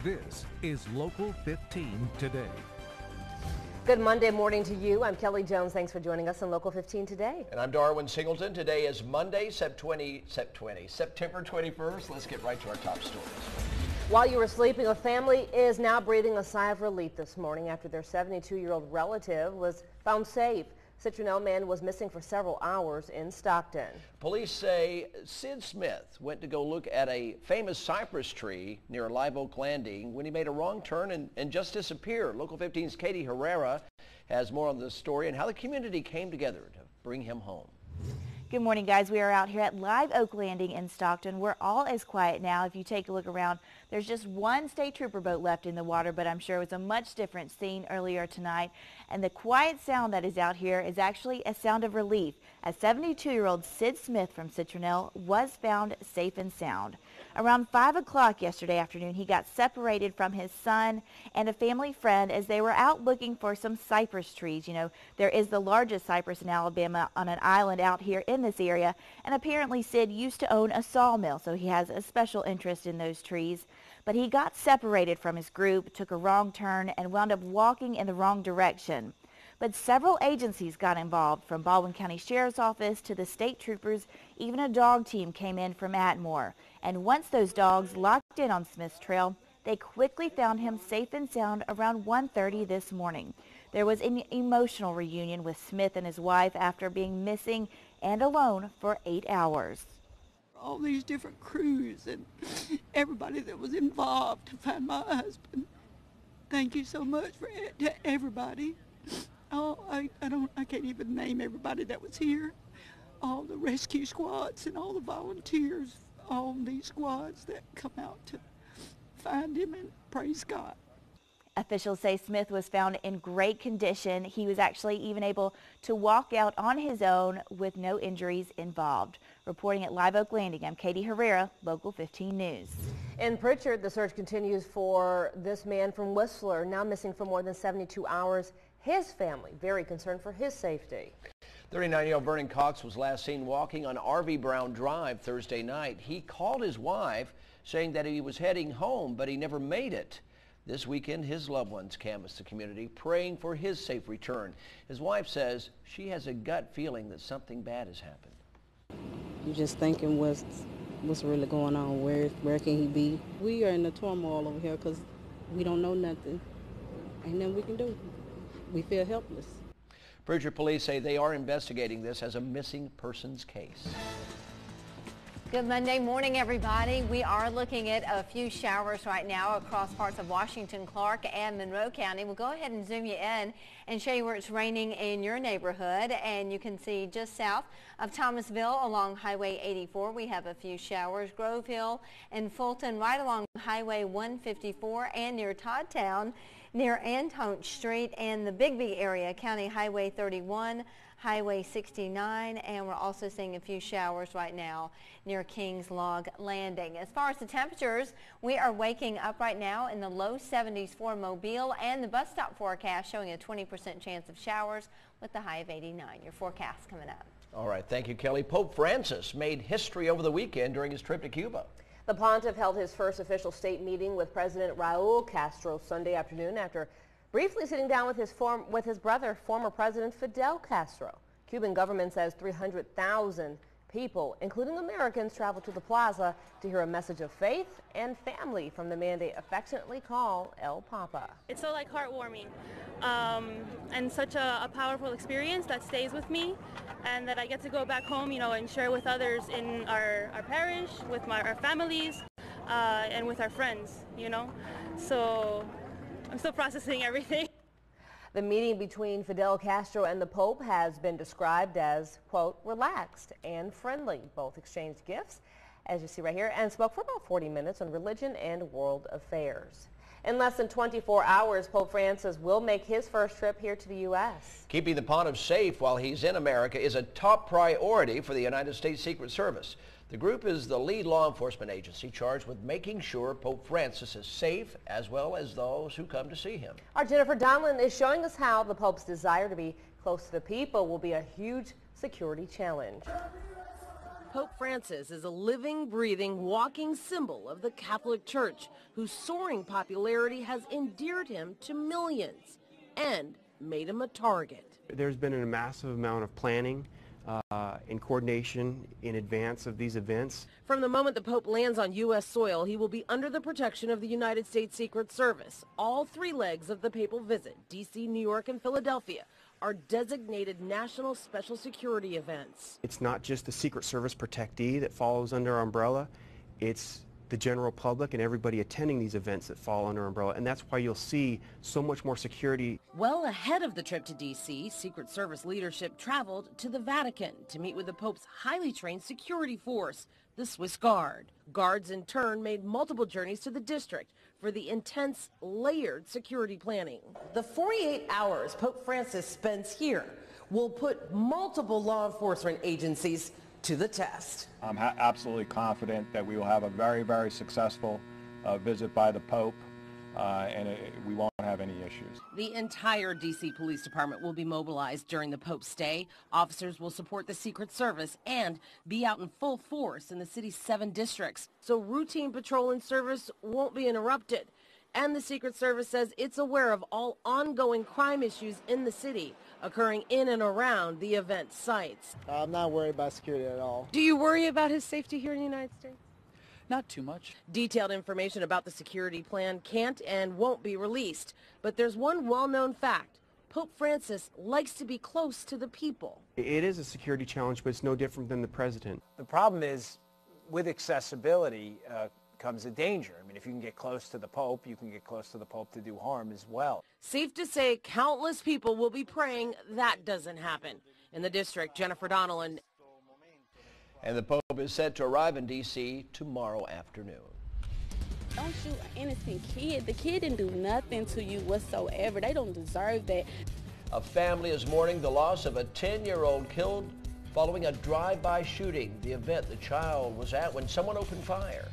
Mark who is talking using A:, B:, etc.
A: This is Local 15 Today.
B: Good Monday morning to you. I'm Kelly Jones. Thanks for joining us on Local 15 Today.
C: And I'm Darwin Singleton. Today is Monday, September 21st. Let's get right to our top stories.
B: While you were sleeping, a family is now breathing a sigh of relief this morning after their 72-year-old relative was found safe. Citronelle man was missing for several hours in Stockton.
C: Police say Sid Smith went to go look at a famous cypress tree near Live Oak Landing when he made a wrong turn and just disappeared. Local 15's Katie Herrera has more on this story and how the community came together to bring him home.
D: Good morning, guys. We are out here at Live Oak Landing in Stockton. We're all as quiet now. If you take a look around, there's just one state trooper boat left in the water, but I'm sure it was a much different scene earlier tonight. And the quiet sound that is out here is actually a sound of relief, as 72-year-old Sid Smith from Citronelle was found safe and sound. Around 5 o'clock yesterday afternoon, he got separated from his son and a family friend as they were out looking for some cypress trees. You know, there is the largest cypress in Alabama on an island out here in this area, and apparently Sid used to own a sawmill, so he has a special interest in those trees. But he got separated from his group, took a wrong turn, and wound up walking in the wrong direction. But several agencies got involved, from Baldwin County Sheriff's Office to the state troopers. Even a dog team came in from Atmore. And once those dogs locked in on Smith's trail, they quickly found him safe and sound around 1:30 this morning. There was an emotional reunion with Smith and his wife after being missing and alone for 8 hours.
E: All these different crews and everybody that was involved to find my husband. Thank you so much to everybody. Oh, I can't even name everybody that was here. All the rescue squads and all the volunteers, all these squads that come out to find him, and praise God.
D: Officials say Smith was found in great condition. He was actually even able to walk out on his own with no injuries involved. Reporting at Live Oak Landing, I'm Katie Herrera, Local 15 News.
B: In Pritchard, the search continues for this man from Whistler, now missing for more than 72 hours. His family very concerned for his safety.
C: 39-year-old Vernon Cox was last seen walking on R.V. Brown Drive Thursday night. He called his wife saying that he was heading home, but he never made it. This weekend, his loved ones canvassed the community, praying for his safe return. His wife says she has a gut feeling that something bad has happened.
F: You're just thinking what's really going on, where can he be? We are in the turmoil over here because we don't know nothing. Ain't nothing we can do. We feel helpless.
C: Pritchard police say they are investigating this as a missing persons case.
G: Good Monday morning, everybody. We are looking at a few showers right now across parts of Washington, Clark, and Monroe County. We'll go ahead and zoom you in and show you where it's raining in your neighborhood. And you can see just south of Thomasville along Highway 84, we have a few showers. Grove Hill and Fulton right along Highway 154 and near Toddtown, near Antonch Street, and the Bigby area, County Highway 31, Highway 69, and we're also seeing a few showers right now near Kings Log Landing. As far as the temperatures, we are waking up right now in the low 70s for Mobile, and the bus stop forecast showing a 20% chance of showers with the high of 89. Your forecast coming up.
C: All right, thank you, Kelly. Pope Francis made history over the weekend during his trip to Cuba.
B: The pontiff held his first official state meeting with President Raul Castro Sunday afternoon after briefly sitting down with his brother, former President Fidel Castro. Cuban government says 300,000 people, including Americans, traveled to the plaza to hear a message of faith and family from the man they affectionately call El Papa.
H: It's so heartwarming and such a powerful experience that stays with me, and that I get to go back home, and share with others in our parish, with our families, and with our friends, So I'm still processing everything.
B: The meeting between Fidel Castro and the Pope has been described as, quote, relaxed and friendly. Both exchanged gifts, as you see right here, and spoke for about 40 minutes on religion and world affairs. In less than 24 hours, Pope Francis will make his first trip here to the U.S.
C: Keeping the pontiff safe while he's in America is a top priority for the United States Secret Service. The group is the lead law enforcement agency charged with making sure Pope Francis is safe, as well as those who come to see him.
B: Our Jennifer Donlin is showing us how the Pope's desire to be close to the people will be a huge security challenge.
I: Pope Francis is a living, breathing, walking symbol of the Catholic Church, whose soaring popularity has endeared him to millions and made him a target.
J: There's been a massive amount of planning and coordination in advance of these events.
I: From the moment the Pope lands on U.S. soil, he will be under the protection of the United States Secret Service. All three legs of the papal visit, D.C., New York, and Philadelphia, are designated national special security events.
J: It's not just the Secret Service protectee that falls under our umbrella, it's the general public and everybody attending these events that fall under umbrella, and that's why you'll see so much more security.
I: Well ahead of the trip to D.C., Secret Service leadership traveled to the Vatican to meet with the Pope's highly trained security force, the Swiss Guard. Guards in turn made multiple journeys to the district for the intense, layered security planning. The 48 hours Pope Francis spends here will put multiple law enforcement agencies to the test.
K: I'm absolutely confident that we will have a very, very successful visit by the Pope, and we won't have any issues.
I: The entire D.C. Police Department will be mobilized during the Pope's stay. Officers will support the Secret Service and be out in full force in the city's 7 districts, so routine patrol and service won't be interrupted. And the Secret Service says it's aware of all ongoing crime issues in the city occurring in and around the event sites.
L: I'm not worried about security at all.
I: Do you worry about his safety here in the United States?
L: Not too much.
I: Detailed information about the security plan can't and won't be released. But there's one well-known fact. Pope Francis likes to be close to the people.
J: It is a security challenge, but it's no different than the president.
M: The problem is, with accessibility comes a danger. I mean, if you can get close to the Pope, you can get close to the Pope to do harm as well.
I: Safe to say, countless people will be praying that doesn't happen. In the district, Jennifer Donnellan.
C: And the Pope is set to arrive in D.C. tomorrow afternoon.
N: Don't shoot an innocent kid. The kid didn't do nothing to you whatsoever. They don't deserve that.
C: A family is mourning the loss of a 10-year-old killed following a drive-by shooting, the event the child was at when someone opened fire.